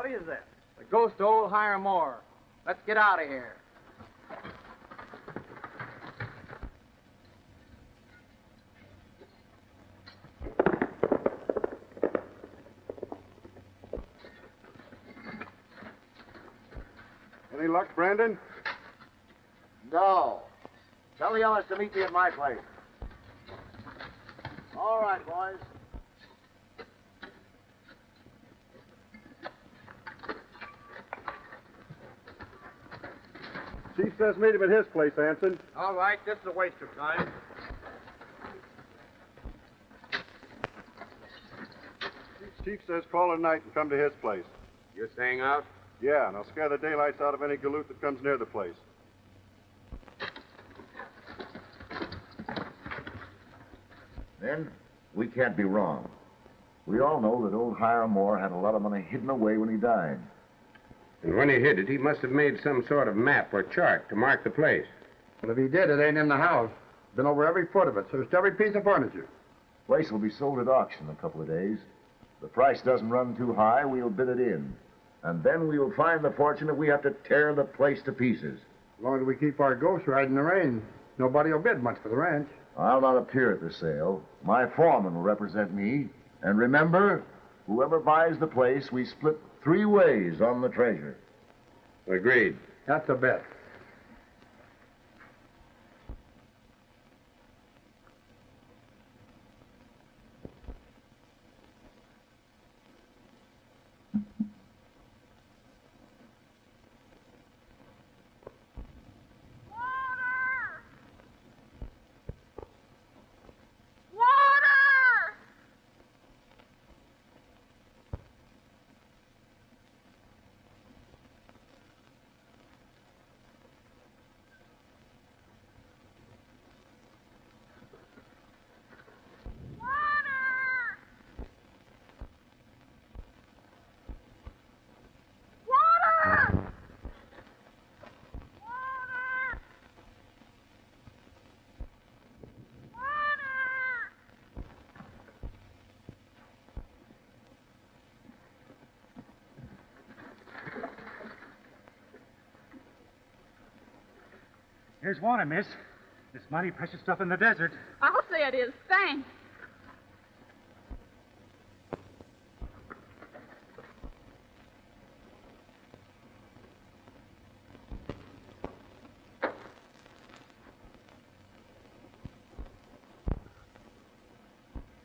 What is that? The ghost of old Hiram Moore. Let's get out of here. Any luck, Brandon? No. Tell the others to meet me at my place. All right, boys. Chief says meet him at his place, Anson. All right, this is a waste of time. Chief says call at night and come to his place. You're staying out? Yeah, and I'll scare the daylights out of any galoot that comes near the place. Then, we can't be wrong. We all know that old Hiram Moore had a lot of money hidden away when he died. And when he hid it, he must have made some sort of map or chart to mark the place. Well, if he did, it ain't in the house. Been over every foot of it, searched every piece of furniture. Place will be sold at auction in a couple of days. If the price doesn't run too high, we'll bid it in. And then we will find the fortune if we have to tear the place to pieces. As long as we keep our ghosts riding the rain, nobody will bid much for the ranch. I'll not appear at the sale. My foreman will represent me. And remember, whoever buys the place, we split 3 ways on the treasure. Agreed. That's a bet. Here's water, miss. This mighty precious stuff in the desert. I'll say it is. Thanks.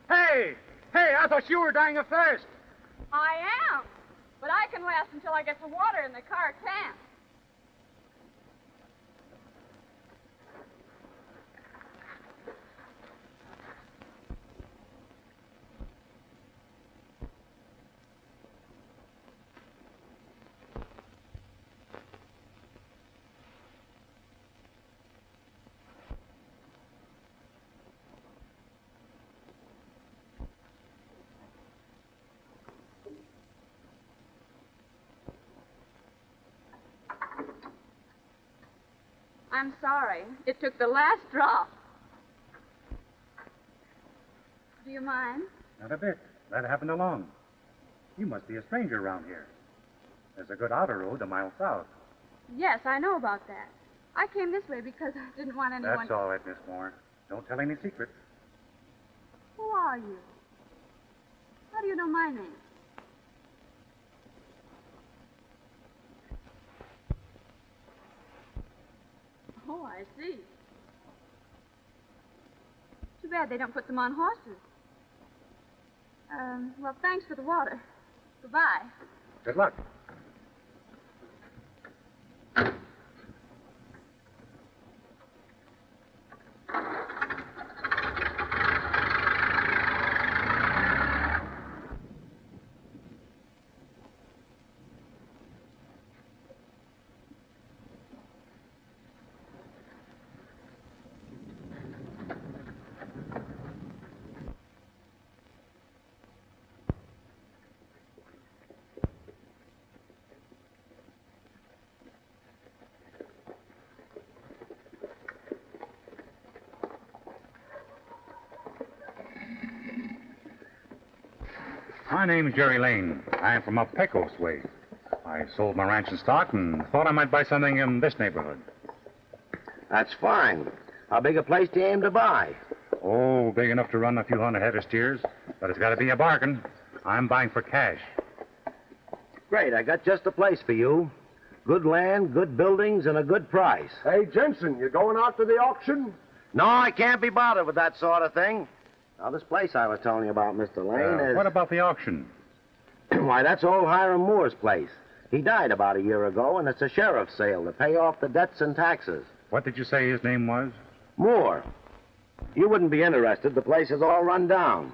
Hey, I thought you were dying of thirst. I am. But I can last until I get some water and the car can't. I'm sorry. It took the last drop. Do you mind? Not a bit. That happened alone. You must be a stranger around here. There's a good outer road a mile south. Yes, I know about that. I came this way because I didn't want anyone... That's all right, Miss Moore. Don't tell any secrets. Who are you? How do you know my name? Oh, I see. Too bad they don't put them on horses. Well, thanks for the water. Goodbye. Good luck. My name's Jerry Lane. I'm from up Pecos way. I sold my ranch and stock and thought I might buy something in this neighborhood. That's fine. How big a place do you aim to buy? Oh, big enough to run a few hundred head of steers, but it's got to be a bargain. I'm buying for cash. Great, I got just the place for you. Good land, good buildings, and a good price. Hey, Jensen, you going out to the auction? No, I can't be bothered with that sort of thing. Now, this place I was telling you about, Mr. Lane, is... What about the auction? Why, that's old Hiram Moore's place. He died about a year ago, and it's a sheriff's sale to pay off the debts and taxes. What did you say his name was? Moore. You wouldn't be interested. The place is all run down.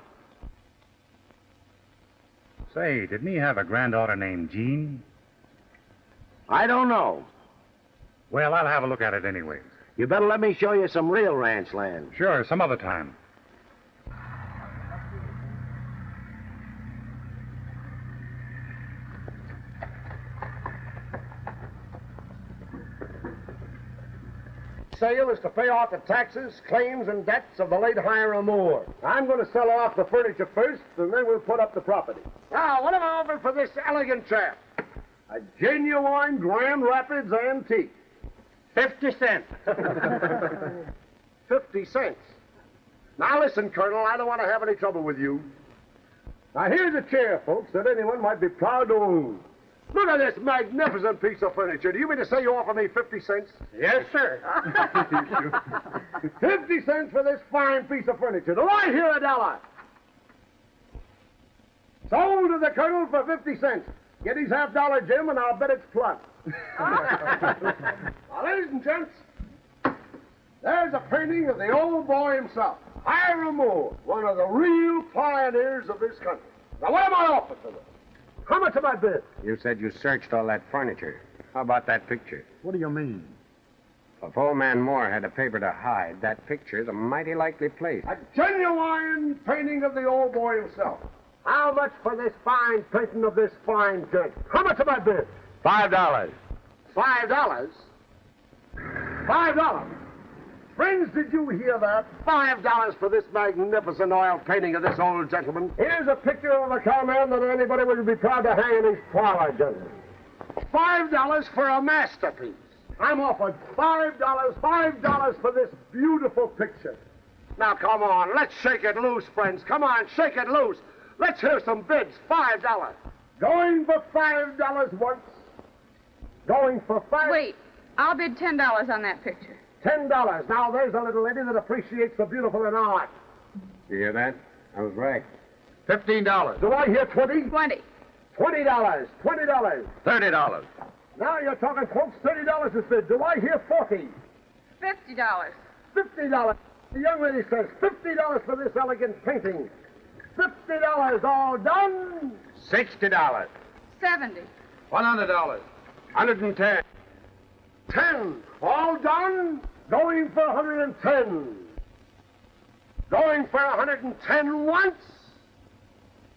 Say, didn't he have a granddaughter named Jean? I don't know. Well, I'll have a look at it anyway. You better let me show you some real ranch land. Sure, some other time. Sale is to pay off the taxes, claims, and debts of the late Hiram Moore. I'm going to sell off the furniture first, and then we'll put up the property. Now, what am I offering for this elegant chair? A genuine Grand Rapids antique. 50 cents. 50 cents. Now, listen, Colonel, I don't want to have any trouble with you. Now, here's a chair, folks, that anyone might be proud to own. Look at this magnificent piece of furniture. Do you mean to say you offer me 50 cents? Yes, sir. 50 cents for this fine piece of furniture. Do I hear $1? Sold to the Colonel for 50 cents. Get his $half, Jim, and I'll bet it's plus. Now, ladies and gents, there's a painting of the old boy himself, Hiram Moore, one of the real pioneers of this country. Now, what am I offering for this? How much am I bid? You said you searched all that furniture. How about that picture? What do you mean? If old man Moore had a paper to hide, that picture's a mighty likely place. A genuine painting of the old boy himself. How much for this fine painting of this fine gent? How much am I bid? $5. $5? $5? Friends, did you hear that? $5 for this magnificent oil painting of this old gentleman. Here's a picture of a cowman that anybody would be proud to hang in his parlor, gentlemen. $5 for a masterpiece. I'm offered $5 for this beautiful picture. Now, come on, let's shake it loose, friends. Come on, shake it loose. Let's hear some bids. $5. Going for $5 once. Going for $5. Wait, I'll bid $10 on that picture. $10. Now, there's a little lady that appreciates the beautiful in art. You hear that? I was right. $15. Do I hear 20? 20. $20. $20. $30. Now you're talking, folks. $30 is bid. Do I hear 40? $50. $50. The young lady says $50 for this elegant painting. $50. All done. $60. 70. $100. 110. 10. All done. Going for 110. Going for 110 once.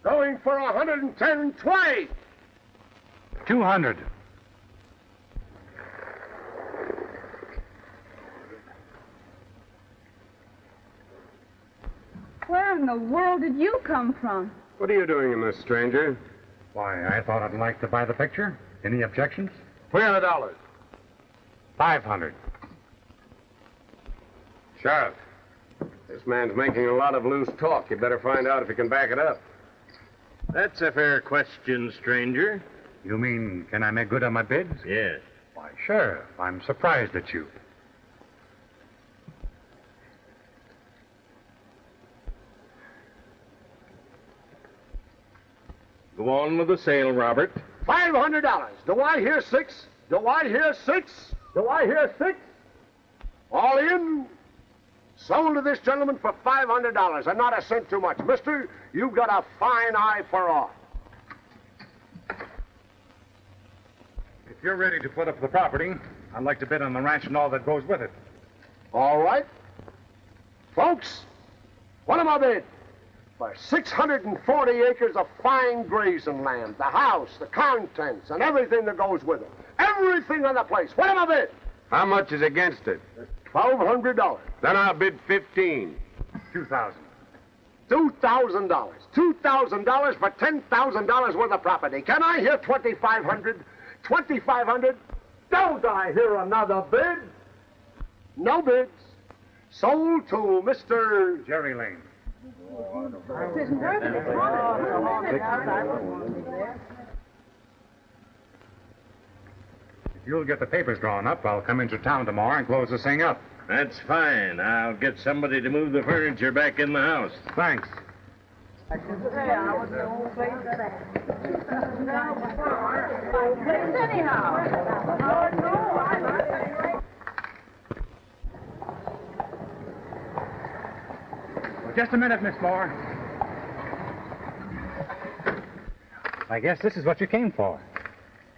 Going for 110 twice. 200. Where in the world did you come from? What are you doing in this, stranger? Why, I thought I'd like to buy the picture. Any objections? $300. 500. Sheriff, this man's making a lot of loose talk. You better find out if he can back it up. That's a fair question, stranger. You mean, can I make good on my bids? Yes. Why, sure. I'm surprised at you. Go on with the sale, Robert. $500. Do I hear 6? Do I hear 6? Do I hear 6? All in. Sold to this gentleman for $500, and not a cent too much. Mister, you've got a fine eye for art. If you're ready to put up the property, I'd like to bid on the ranch and all that goes with it. All right. Folks, what am I bid? For 640 acres of fine grazing land, the house, the contents, and everything that goes with it. Everything on the place. What am I bid? How much is against it? $1,200. Then I'll bid 15. 2,000. $2,000. $2,000 for $10,000 worth of property. Can I hear 2,500? $2,500. Don't I hear another bid? No bids. Sold to Mr. Jerry Lane. If you'll get the papers drawn up, I'll come into town tomorrow and close this thing up. That's fine. I'll get somebody to move the furniture back in the house. Thanks. Just a minute, Miss Moore. I guess this is what you came for.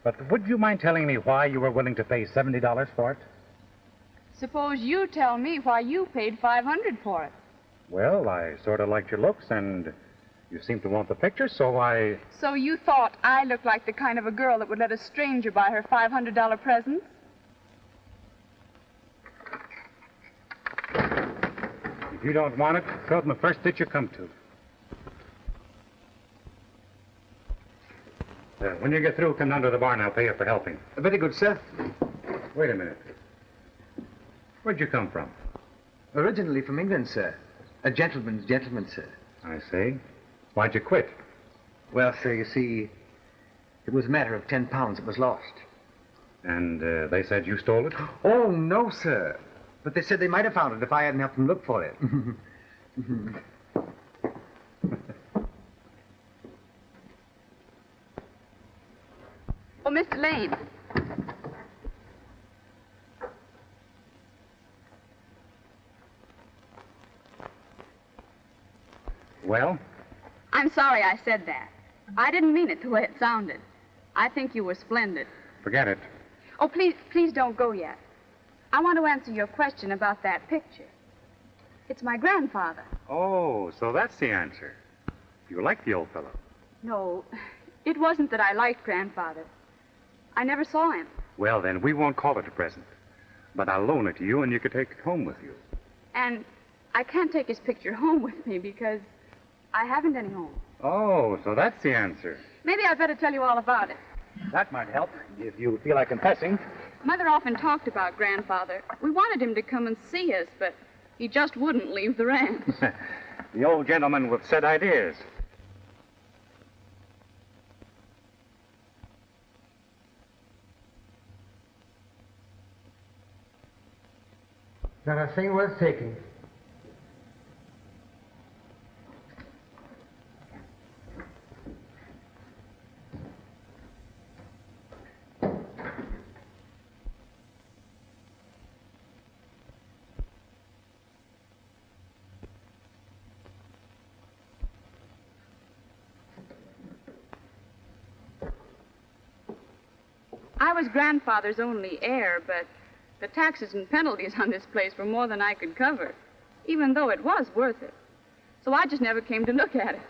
But would you mind telling me why you were willing to pay $70 for it? Suppose you tell me why you paid $500 for it. Well, I sort of liked your looks, and you seem to want the picture, so I... So you thought I looked like the kind of a girl that would let a stranger buy her $500 presents? If you don't want it, throw it in the first ditch you come to. When you get through, come down to the barn. I'll pay you for helping. Very good, sir. Wait a minute. Where'd you come from? Originally from England, sir. A gentleman's gentleman, sir. I see. Why'd you quit? Well, sir, you see, it was a matter of 10 pounds that was lost. And they said you stole it? Oh, no, sir. But they said they might have found it if I hadn't helped them look for it. Oh, Mr. Lane. Well? I'm sorry I said that. I didn't mean it the way it sounded. I think you were splendid. Forget it. Oh, please don't go yet. I want to answer your question about that picture. It's my grandfather. Oh, so that's the answer. You like the old fellow. No, it wasn't that I liked Grandfather. I never saw him. Well, then, we won't call it a present. But I'll loan it to you, and you can take it home with you. And I can't take his picture home with me because I haven't any home. Oh, so that's the answer. Maybe I'd better tell you all about it. That might help, if you feel like confessing. Mother often talked about Grandfather. We wanted him to come and see us, but he just wouldn't leave the ranch. The old gentleman with set ideas. Not a thing worth taking. I was Grandfather's only heir, but the taxes and penalties on this place were more than I could cover, even though it was worth it. So I just never came to look at it.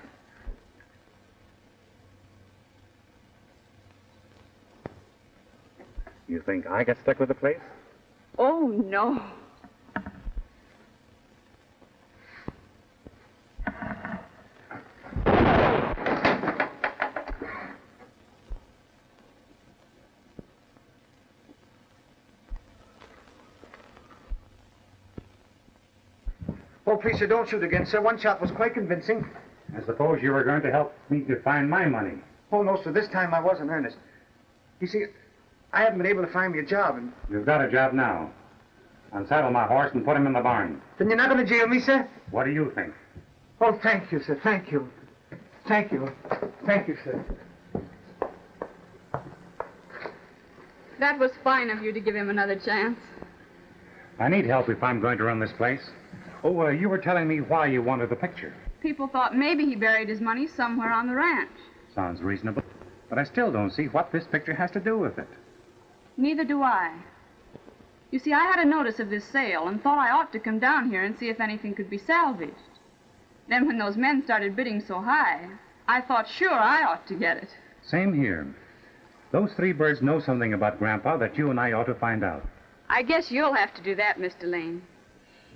You think I got stuck with the place? Oh, no. Oh, please, sir, don't shoot again, sir. One shot was quite convincing. I suppose you were going to help me to find my money. Oh, no, sir, this time I was in earnest. You see, I haven't been able to find me a job, and... You've got a job now. Unsaddle my horse and put him in the barn. Then you're not going to jail me, sir? What do you think? Oh, thank you, sir. Thank you. Thank you. Thank you, sir. That was fine of you to give him another chance. I need help if I'm going to run this place. Oh, you were telling me why you wanted the picture. People thought maybe he buried his money somewhere on the ranch. Sounds reasonable. But I still don't see what this picture has to do with it. Neither do I. You see, I had a notice of this sale and thought I ought to come down here and see if anything could be salvaged. Then when those men started bidding so high, I thought sure I ought to get it. Same here. Those three birds know something about Grandpa that you and I ought to find out. I guess you'll have to do that, Mr. Lane.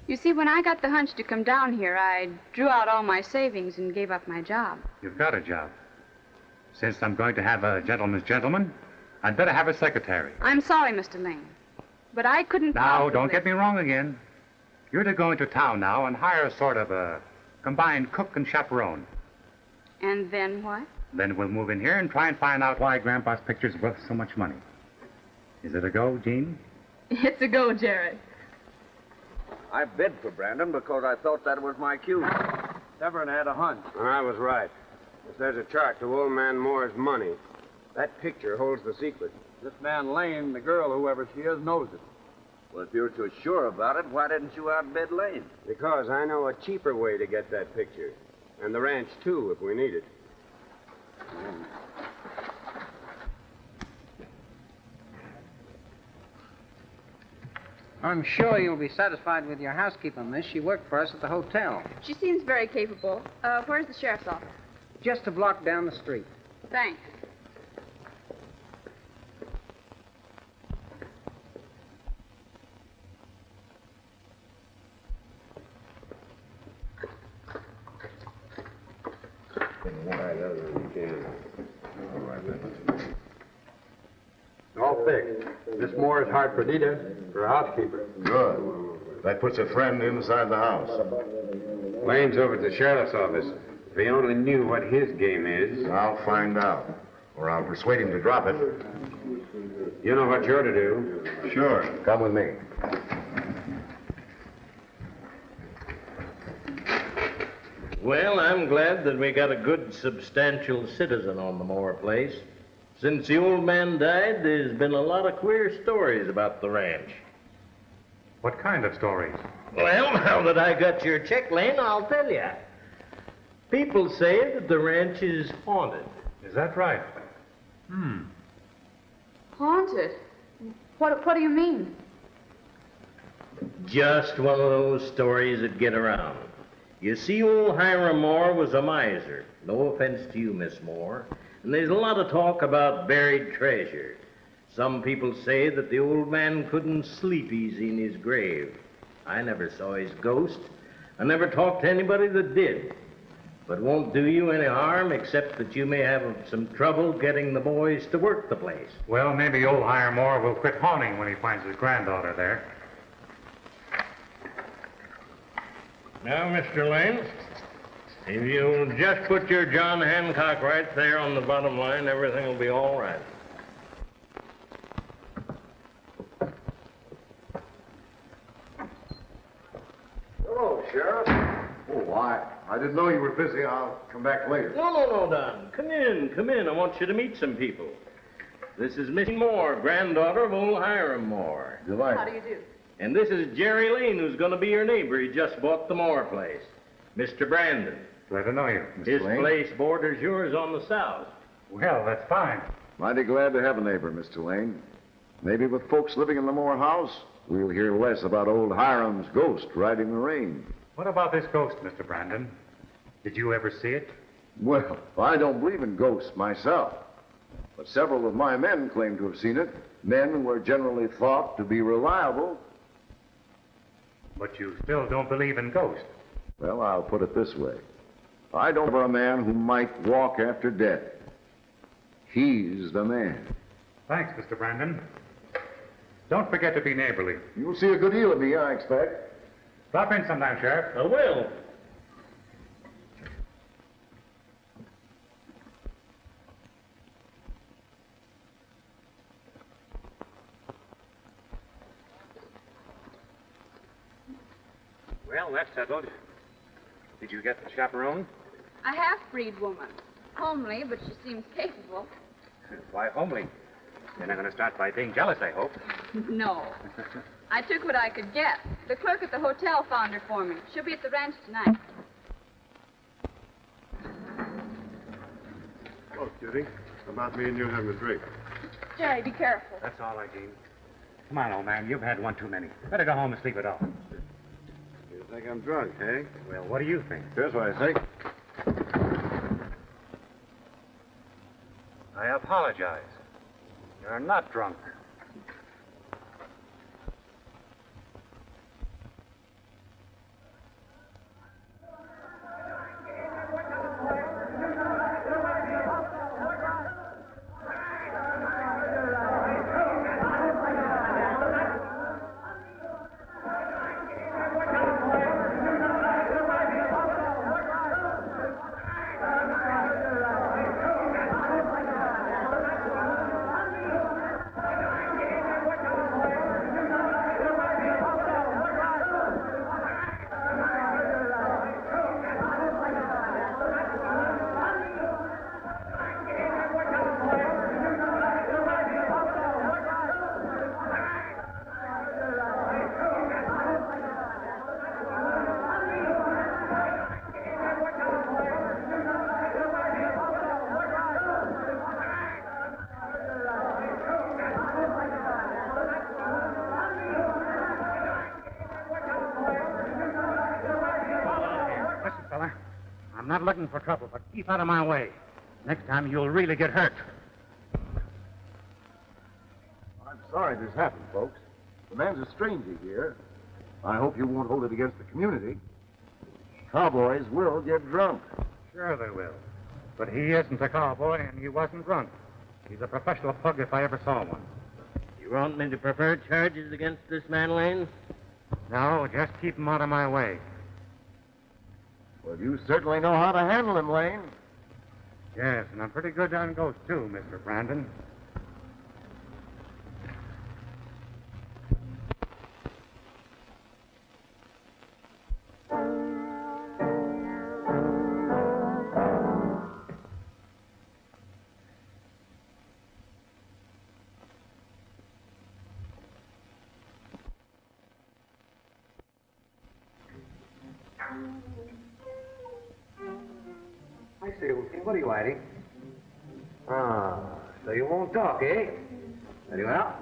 You see, when I got the hunch to come down here, I drew out all my savings and gave up my job. You've got a job. Since I'm going to have a gentleman's gentleman, I'd better have a secretary. I'm sorry, Mr. Lane, but I couldn't Now, possibly... don't get me wrong again. You're to go into town now and hire a sort of a combined cook and chaperone. And then what? Then we'll move in here and try and find out why Grandpa's picture's worth so much money. Is it a go, Jean? It's a go, Jerry. I bid for Brandon because I thought that was my cue. Severn had a hunch. I was right. If there's a chart to old man Moore's money, that picture holds the secret. This man Lane, the girl, whoever she is, knows it. Well, if you're so sure about it, why didn't you outbid Lane? Because I know a cheaper way to get that picture. And the ranch, too, if we need it. I'm sure you'll be satisfied with your housekeeper, miss. She worked for us at the hotel. She seems very capable. Where's the sheriff's office? Just a block down the street. Thanks. All fixed. Miss Moore is Hartfordita for housekeeper. Good. That puts a friend inside the house. Lane's over at the sheriff's office. If he only knew what his game is. I'll find out. Or I'll persuade him to drop it. You know what you're to do. Sure. Come with me. Well, I'm glad that we got a good, substantial citizen on the Moore place. Since the old man died, there's been a lot of queer stories about the ranch. What kind of stories? Well, now that I got your check, Lane, I'll tell you. People say that the ranch is haunted. Is that right? Haunted? What do you mean? Just one of those stories that get around. You see, old Hiram Moore was a miser. No offense to you, Miss Moore. And there's a lot of talk about buried treasure. Some people say that the old man couldn't sleep easy in his grave. I never saw his ghost. I never talked to anybody that did. But it won't do you any harm except that you may have some trouble getting the boys to work the place. Well, maybe old Hiram Moore will quit haunting when he finds his granddaughter there. Now, Mr. Lane, if you'll just put your John Hancock right there on the bottom line, everything will be all right. Hello, Sheriff. Oh, I didn't know you were busy. I'll come back later. No, Don. Come in. I want you to meet some people. This is Miss Moore, granddaughter of old Hiram Moore. Delighted. How do you do? And this is Jerry Lane, who's going to be your neighbor. He just bought the Moore place. Mr. Brandon. Glad to know you, Mr. His Lane. place borders yours on the south. Well, that's fine. Mighty glad to have a neighbor, Mr. Lane. Maybe with folks living in the Moore house, we'll hear less about old Hiram's ghost riding the rain. What about this ghost, Mr. Brandon? Did you ever see it? Well, I don't believe in ghosts myself. But several of my men claim to have seen it. Men who are generally thought to be reliable. But you still don't believe in ghosts. Well, I'll put it this way. I don't know a man who might walk after death. He's the man. Thanks, Mr. Brandon. Don't forget to be neighborly. You'll see a good deal of me, I expect. Drop in sometime, Sheriff. I will. Well, that's settled. Did you get the chaperone? A half-breed woman. Homely, but she seems capable. Why, homely. You're not going to start by being jealous, I hope. No. I took what I could get. The clerk at the hotel found her for me. She'll be at the ranch tonight. Oh, Judy. How about me and you having a drink? Jerry, be careful. That's all right, Jean. Come on, old man. You've had one too many. Better go home and sleep it off. You think I'm drunk, eh? Well, what do you think? Here's what I think. I apologize. You're not drunk. not looking for trouble, but keep out of my way. Next time you'll really get hurt. I'm sorry this happened, folks. The man's a stranger here. I hope you won't hold it against the community. Cowboys will get drunk. Sure they will. But he isn't a cowboy, and he wasn't drunk. He's a professional pug if I ever saw one. You want me to prefer charges against this man, Lane? No, just keep him out of my way. Well, you certainly know how to handle him, Lane. Yes, and I'm pretty good on ghosts, too, Mr. Brandon. I say, what are you hiding? Ah, so you won't talk, eh? Very well.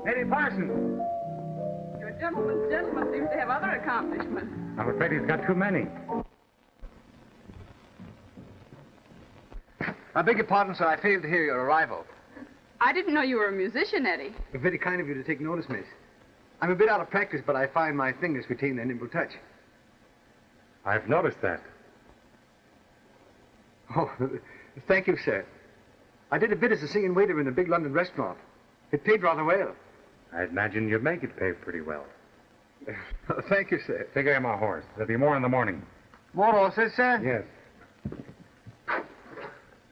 Lady Parsons. Your gentleman's gentleman seems to have other accomplishments. I'm afraid he's got too many. I beg your pardon, sir. I failed to hear your arrival. I didn't know you were a musician, Eddie. Very kind of you to take notice, miss. I'm a bit out of practice, but I find my fingers retain their nimble touch. I've noticed that. Oh, thank you, sir. I did a bit as a singing waiter in a big London restaurant. It paid rather well. I imagine you'd make it pay pretty well. Thank you, sir. Take care of my horse. There'll be more in the morning. More horses, sir? Yes.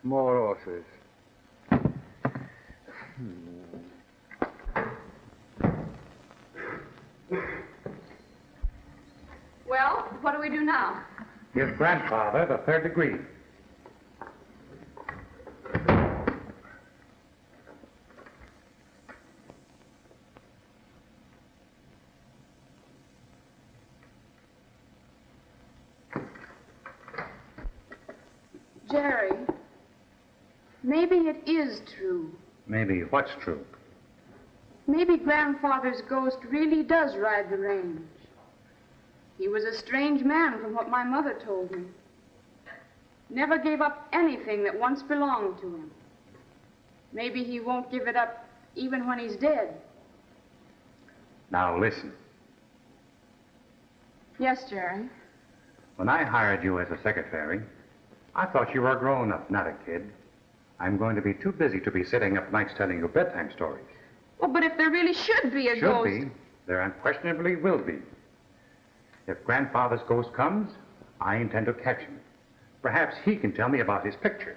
More horses. Well, what do we do now? Give grandfather the third degree. Jerry, maybe it is true. Maybe what's true? Maybe Grandfather's ghost really does ride the range. He was a strange man from what my mother told me. Never gave up anything that once belonged to him. Maybe he won't give it up even when he's dead. Now listen. Yes, Jerry. When I hired you as a secretary, I thought you were a grown-up, not a kid. I'm going to be too busy to be sitting up nights telling you bedtime stories. Well, but if there really should be a ghost... Should be. There unquestionably will be. If Grandfather's ghost comes, I intend to catch him. Perhaps he can tell me about his picture.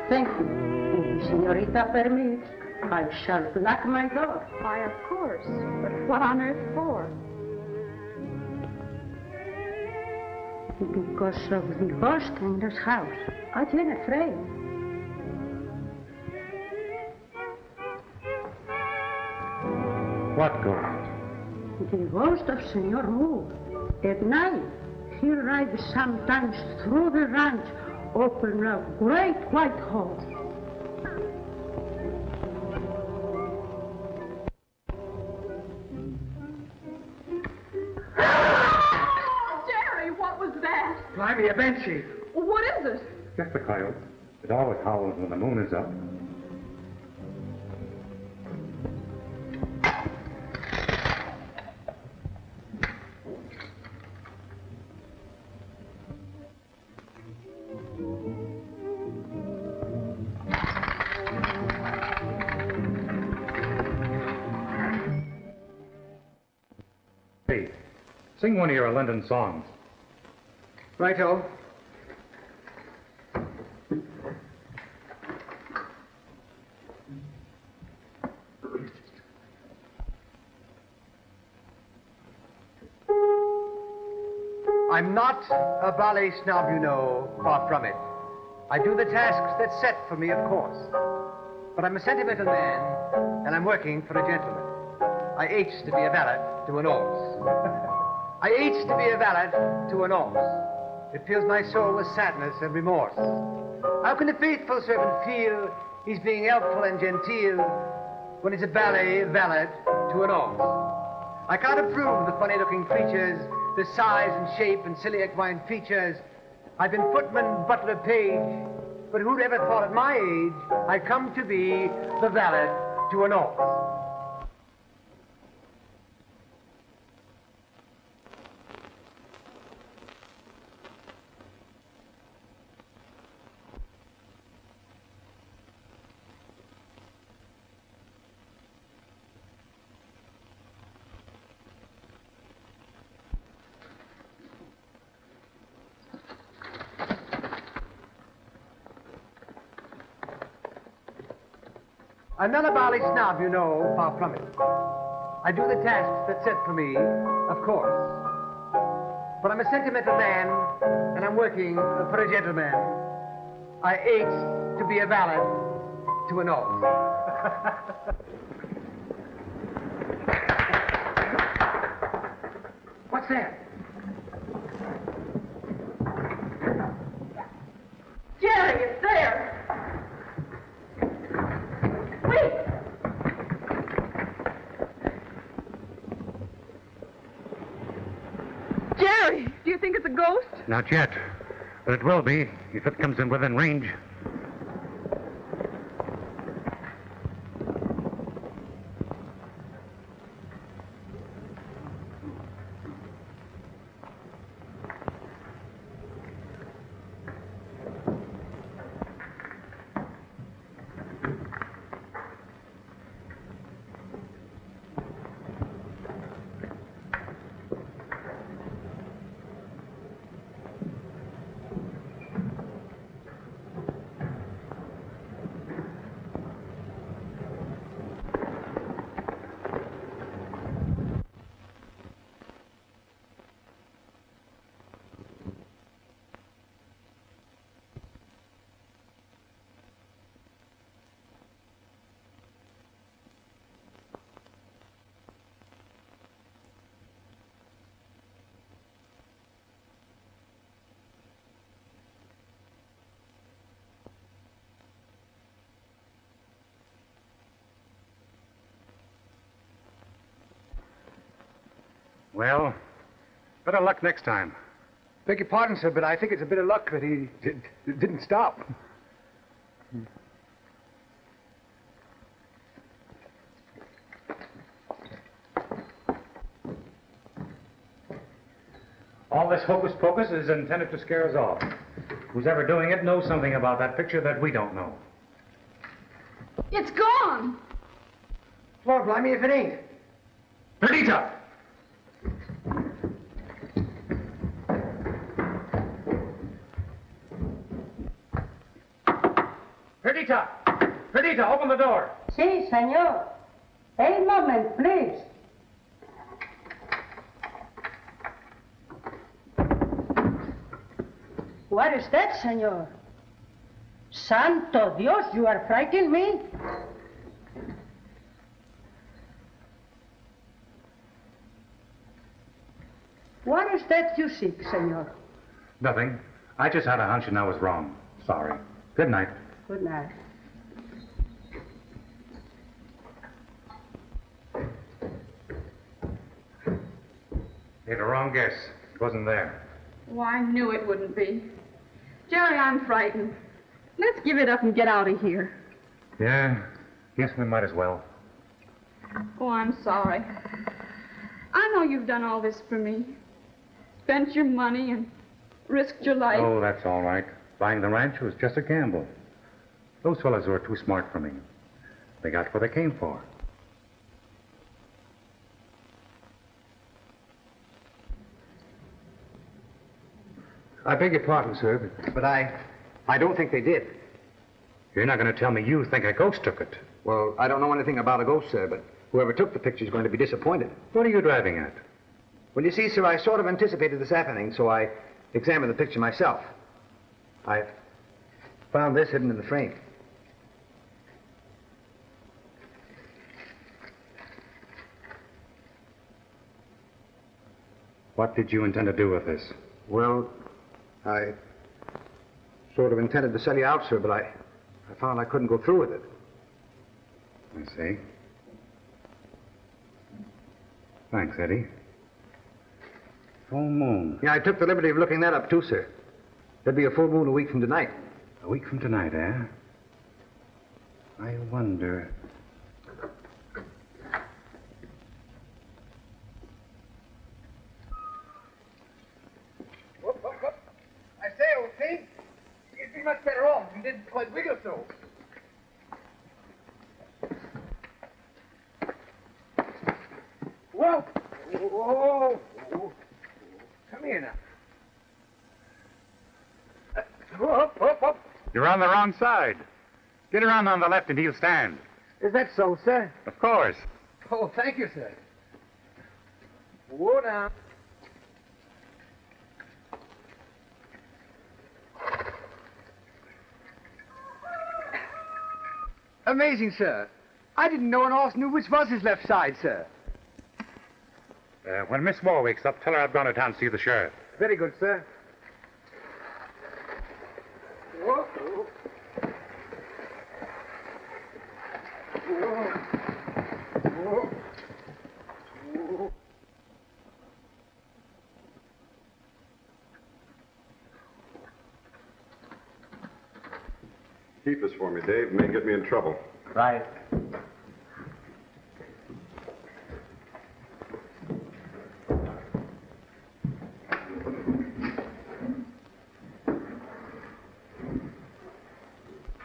Thank you. If the senorita permits, I shall lock my door. Why, of course. But what on earth for? Because of the ghost in this house. I've been afraid. What ghost? The ghost of Senor Moore. At night, he rides sometimes through the ranch, open a great white hole. Jerry, what was that? Blimey, a banshee. What is it? Just the coyote. It always howls when the moon is up. Hey, sing one of your London songs. Righto. I'm not a ballet snob, you know, far from it. I do the tasks that's set for me, of course. But I'm a sentimental man, and I'm working for a gentleman. I aches to be a valet to an horse. I aches to be a valet to an horse. It fills my soul with sadness and remorse. How can a faithful servant feel he's being helpful and genteel when he's a ballet valet to an horse? I can't approve the funny-looking creatures, the size and shape and silly equine features. I've been footman, butler, page, but who'd ever thought at my age I'd come to be the valet to an horse? I'm not a ballet snob, you know, far from it. I do the tasks that's set for me, of course. But I'm a sentimental man, and I'm working for a gentleman. I ache to be a valet to an horse. What's that? Jerry, it's there. Wait! Jerry, do you think it's a ghost? Not yet, but it will be if it comes in within range. Well, better luck next time. Beg your pardon, sir, but I think it's a bit of luck that he didn't stop. All this hocus pocus is intended to scare us off. Who's ever doing it knows something about that picture that we don't know. It's gone. Lord, blimey if it ain't. Perdita! Perdita! Perdita, open the door. Si, senor. A moment, please. What is that, senor? Santo Dios, you are frightening me. What is that you seek, senor? Nothing. I just had a hunch and I was wrong. Sorry. Good night. Good night. You had a wrong guess. It wasn't there. Oh, I knew it wouldn't be. Jerry, I'm frightened. Let's give it up and get out of here. Yeah. Yes, we might as well. Oh, I'm sorry. I know you've done all this for me. Spent your money and risked your life. Oh, that's all right. Buying the ranch was just a gamble. Those fellas were too smart for me. They got what they came for. I beg your pardon, sir, but I don't think they did. You're not going to tell me you think a ghost took it. Well, I don't know anything about a ghost, sir, but whoever took the picture is going to be disappointed. What are you driving at? Well, you see, sir, I sort of anticipated this happening, so I examined the picture myself. I found this hidden in the frame. What did you intend to do with this? Well, I sort of intended to sell you out, sir, but I found I couldn't go through with it. I see. Thanks, Eddie. Full moon. Yeah, I took the liberty of looking that up, too, sir. There'll be a full moon a week from tonight. A week from tonight, eh? I wonder... I say, old thing, you'd be much better off if you didn't quite wiggle so. Whoa! Whoa! Come here now. Up. You're on the wrong side. Get around on the left and he'll stand. Is that so, sir? Of course. Oh, thank you, sir. Whoa now. Amazing, sir. I didn't know an horse knew which was his left side, sir. When Miss Moore wakes up, tell her I've gone to town to see the sheriff. Very good, sir. Whoa. Whoa. Whoa. Keep this for me, Dave. It may get me in trouble. Right.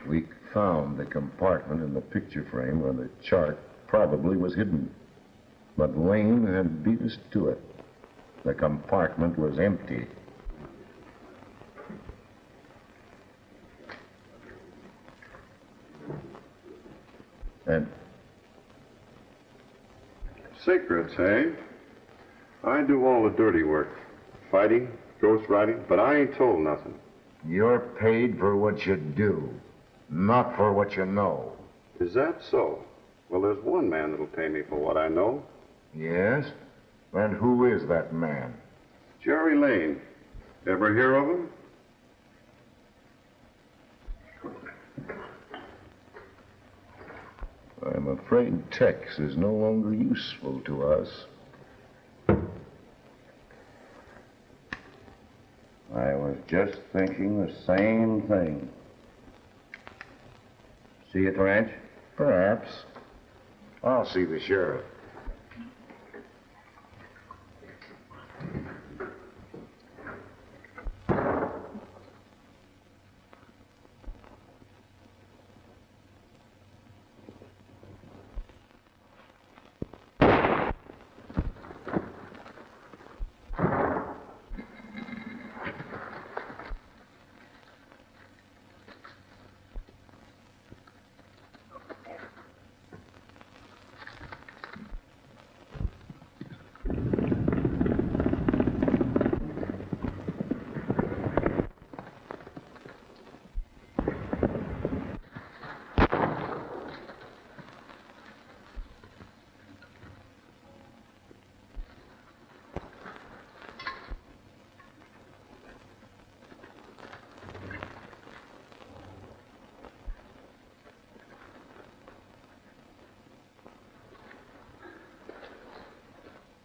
We found the compartment in the picture frame where the chart probably was hidden. But Lane had beat us to it. The compartment was empty. And Secrets, eh? I do all the dirty work. Fighting, ghostwriting, but I ain't told nothing. you're paid for what you do, not for what you know. Is that so? Well, there's one man that'll pay me for what I know. Yes? And who is that man? Jerry Lane. Ever hear of him? I'm afraid Tex is no longer useful to us. I was just thinking the same thing. See you at the ranch? Perhaps. I'll see the sheriff.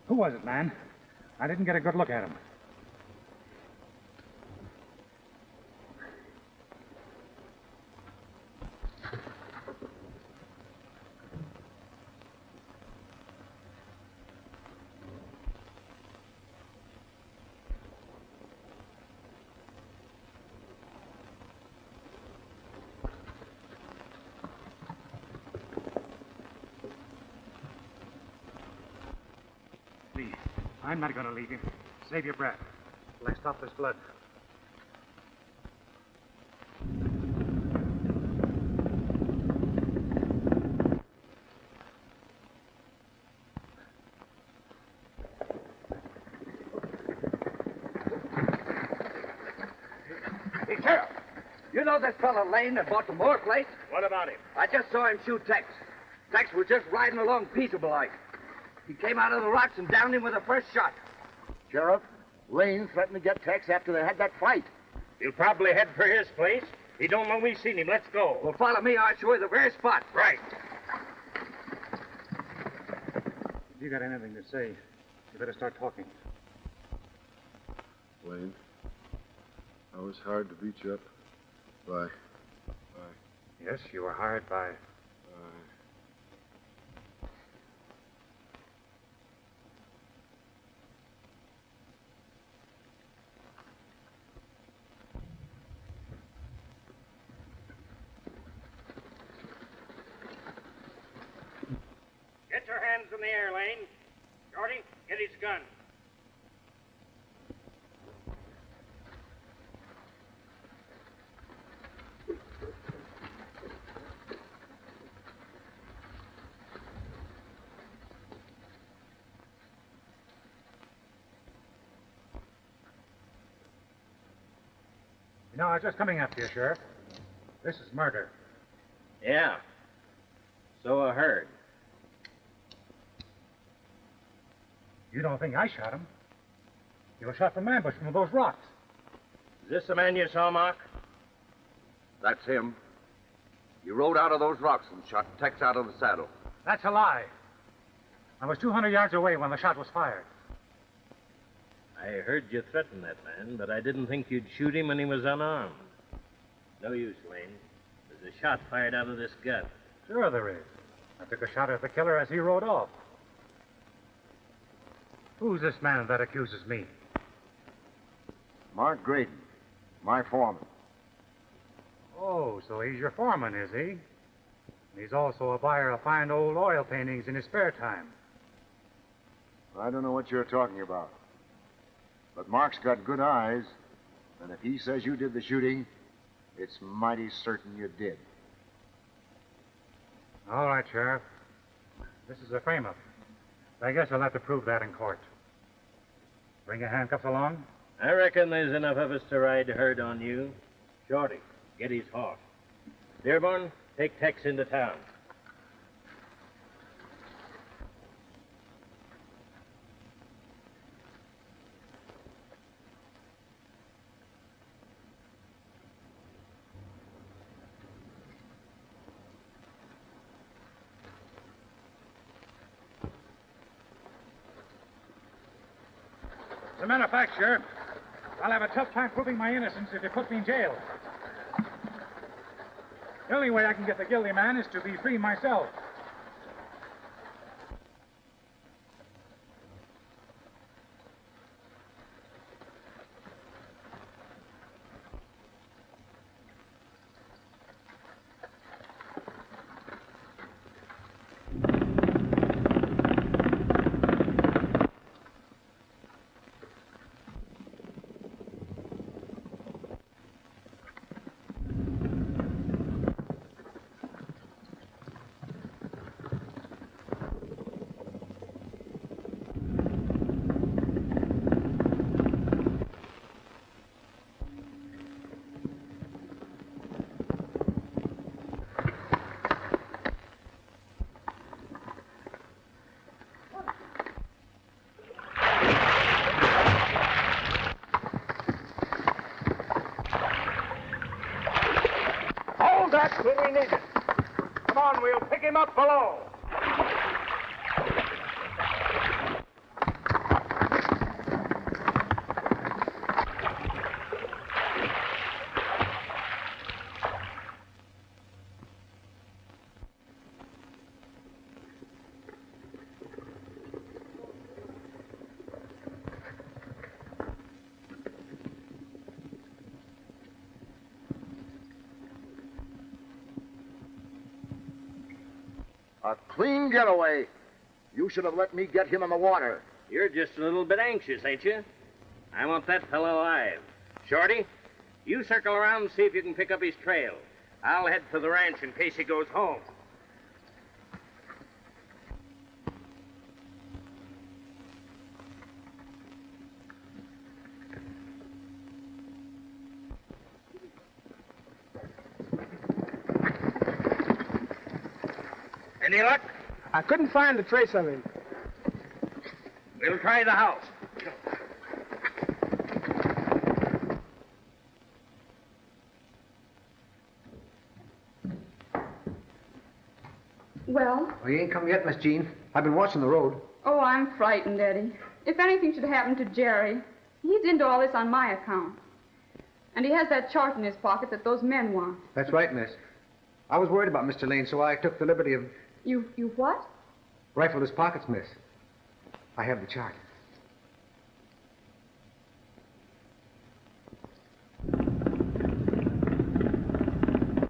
Who was it, man? I didn't get a good look at him. I'm not going to leave him. Save your breath till I stop this blood. Hey, Sheriff, you know this fellow Lane that bought the Moore place? What about him? I just saw him shoot Tex. Tex was just riding along peaceable like. He came out of the rocks and downed him with the first shot. Sheriff, Lane threatened to get Tex after they had that fight. He'll probably head for his place. He don't know we've seen him. Let's go. Well, follow me. I'll show you the very spot. Right. If you got anything to say, you better start talking. Lane, I was hard to beat you up by. Yes, you were hired by... Get your hands in the air, Lane. Shorty, get his gun. You know, I was just coming after you, Sheriff. This is murder. Yeah. So I heard. You don't think I shot him? You were shot from ambush from those rocks. Is this the man you saw, Mark? That's him. He rode out of those rocks and shot Tex out of the saddle. That's a lie. I was 200 yards away when the shot was fired. I heard you threaten that man, but I didn't think you'd shoot him when he was unarmed. No use, Lane. There's a shot fired out of this gun. Sure there is. I took a shot at the killer as he rode off. Who's this man that accuses me? Mark Graydon, my foreman. Oh, so he's your foreman, is he? He's also a buyer of fine old oil paintings in his spare time. I don't know what you're talking about. But Mark's got good eyes, and if he says you did the shooting, it's mighty certain you did. All right, Sheriff. This is a frame-up. I guess I'll have to prove that in court. Bring your handcuffs along? I reckon there's enough of us to ride herd on you. Shorty, get his horse. Dearborn, take Tex into town. As a matter of fact, Sheriff, I'll have a tough time proving my innocence if you put me in jail. The only way I can get the guilty man is to be free myself. That's what we needed. Come on, we'll pick him up below. A clean getaway. You should have let me get him in the water. You're just a little bit anxious, ain't you? I want that fellow alive. Shorty, you circle around and see if you can pick up his trail. I'll head for the ranch in case he goes home. Any luck? I couldn't find a trace of him. We'll try the house. Well? Oh, you ain't come yet, Miss Jean. I've been watching the road. Oh, I'm frightened, Eddie. If anything should happen to Jerry, he's into all this on my account. And he has that chart in his pocket that those men want. That's right, miss. I was worried about Mr. Lane, so I took the liberty of... You what? Rifled his pockets, miss. I have the chart.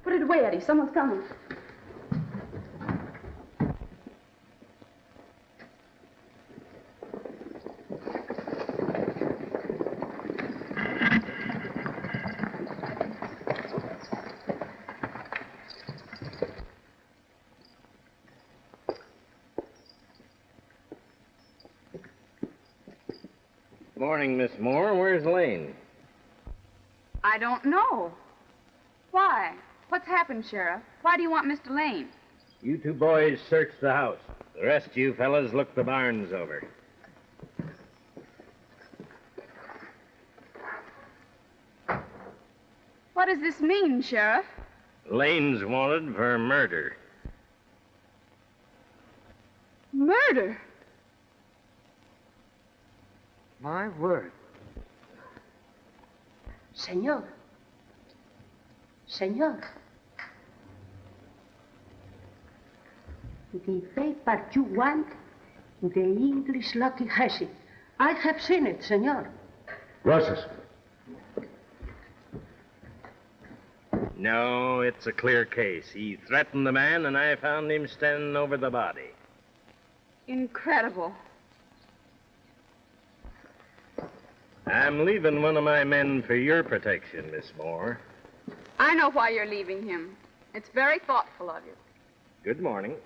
Put it away, Eddie. Someone's coming. Morning, Miss Moore. Where's Lane? I don't know. Why? What's happened, Sheriff? Why do you want Mr. Lane? You two boys search the house. The rest of you fellas look the barns over. What does this mean, Sheriff? Lane's wanted for murder. Murder? My word. Senor. Senor. The paper you want, the English lucky has it. I have seen it, senor. Gracias. No, it's a clear case. He threatened the man, and I found him standing over the body. Incredible. I'm leaving one of my men for your protection, Miss Moore. I know why you're leaving him. It's very thoughtful of you. Good morning.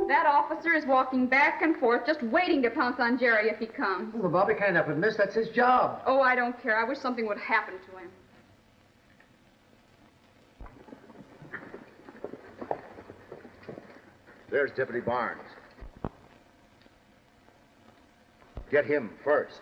That officer is walking back and forth, just waiting to pounce on Jerry if he comes. Well, Bobby can't help it, miss. That's his job. Oh, I don't care. I wish something would happen to him. There's Deputy Barnes. Get him first.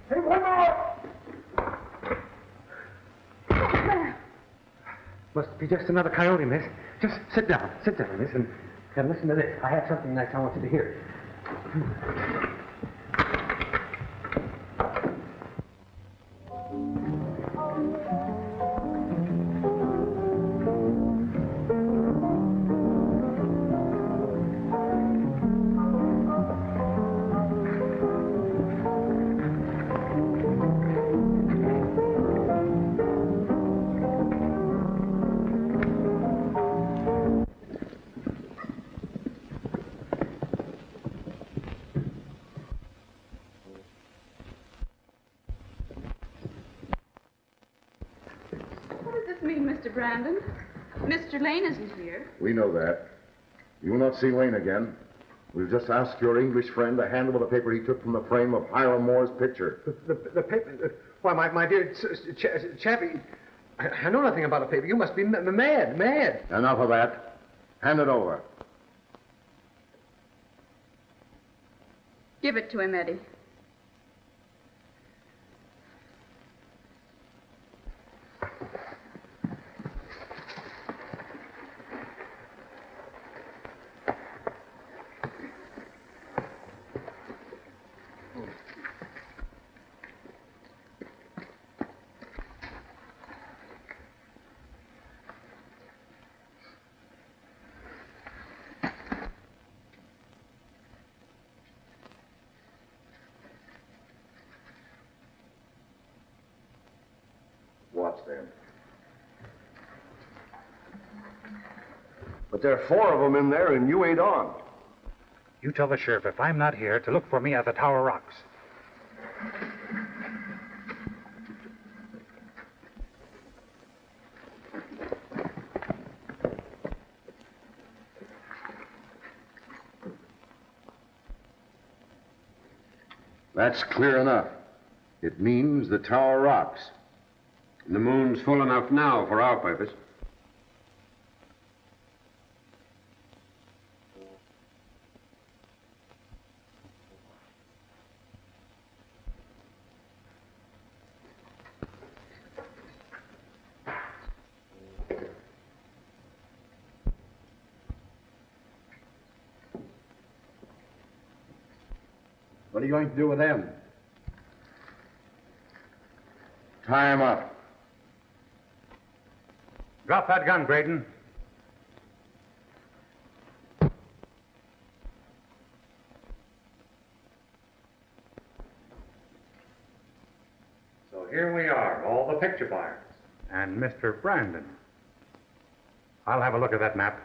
Hey, one more! Must be just another coyote, miss. Just sit down, miss, and listen to this. I have something nice I want you to hear. Mr. Brandon. Mr. Lane isn't here. We know that. You will not see Lane again. We'll just ask your English friend to hand over the paper he took from the frame of Hiram Moore's picture. The paper? Why, my dear Chappie, I know nothing about a paper. You must be mad. Enough of that. Hand it over. Give it to him, Eddie. Watch them. But there are 4 of them in there, and you ain't on. You tell the sheriff if I'm not here to look for me at the Tower Rocks. That's clear enough. It means the Tower Rocks. The moon's full enough now for our purpose. What are you going to do with them? Tie him up. Drop that gun, Braden. So here we are, all the picture buyers. And Mr. Brandon. I'll have a look at that map.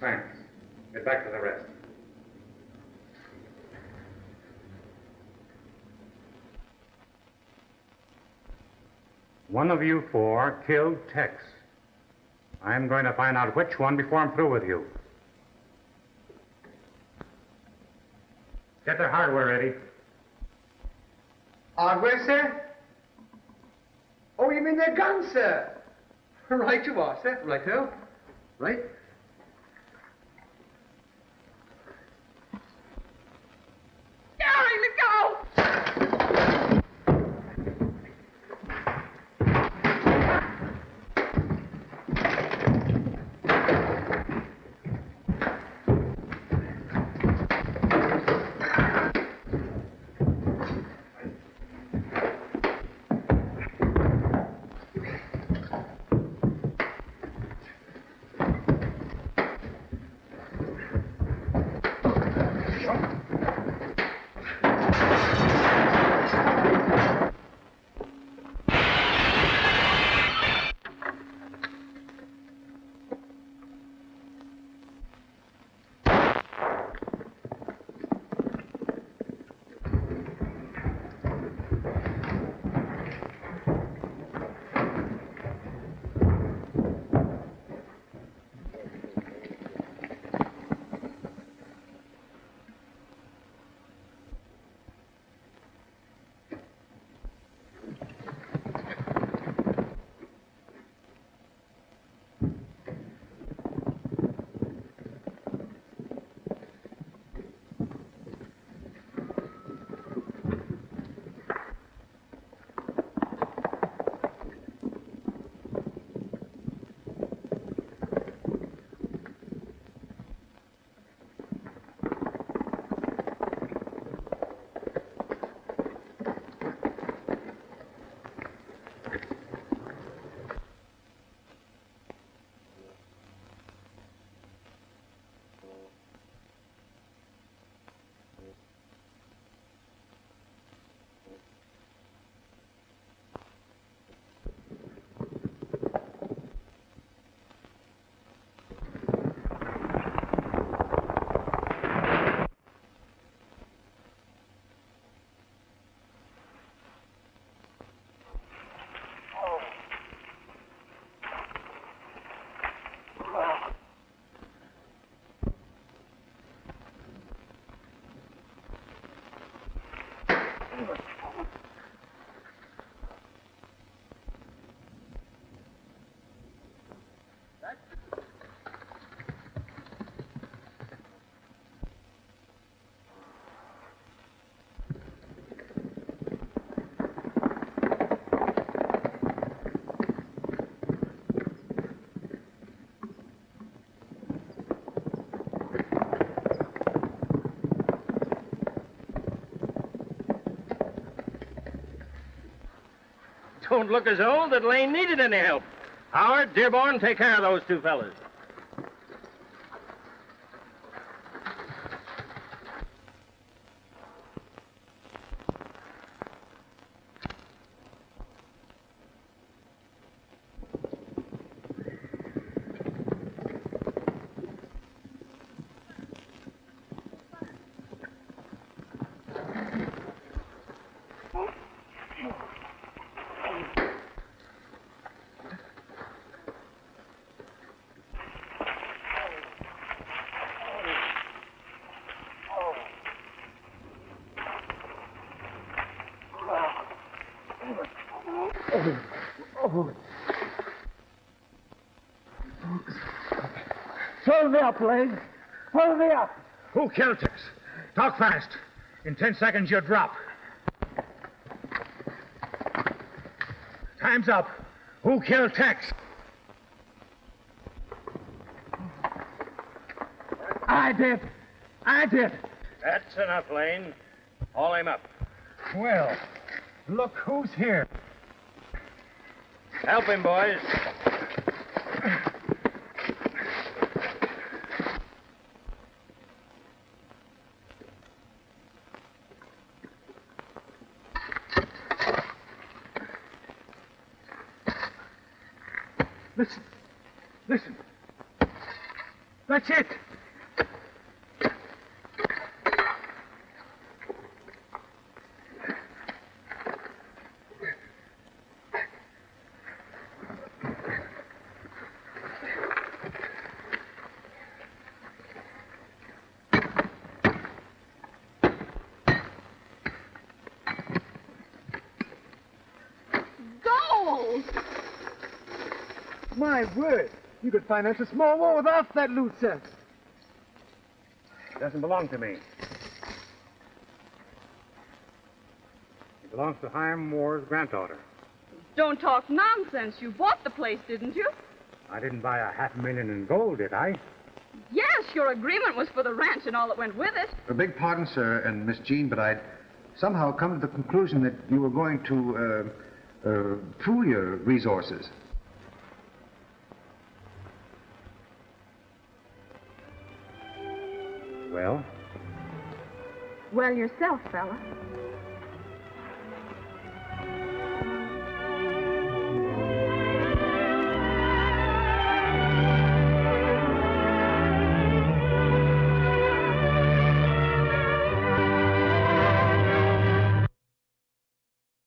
Thanks. Get back to the rest. One of you 4 killed Tex. I'm going to find out which one before I'm through with you. Get their hardware ready. Hardware, sir? Oh, you mean their guns, sir? Right you are, sir. Righto. Right. Gary, let go! Don't look as old that Lane needed any help. Howard, Dearborn, take care of those two fellas. Hold me up, Lane. Hold me up. Who killed Tex? Talk fast. In 10 seconds, you'll drop. Time's up. Who killed Tex? I did. That's enough, Lane. Haul him up. Well, look who's here. Help him, boys. Listen. That's it. Gold! My word. You could finance a small war with half that loot, sir. It doesn't belong to me. It belongs to Hiram Moore's granddaughter. Don't talk nonsense. You bought the place, didn't you? I didn't buy a $500,000 in gold, did I? Yes, your agreement was for the ranch and all that went with it. A big pardon, sir, and Miss Jean, but I'd somehow come to the conclusion that you were going to pool your resources. Well? Well, yourself, fella.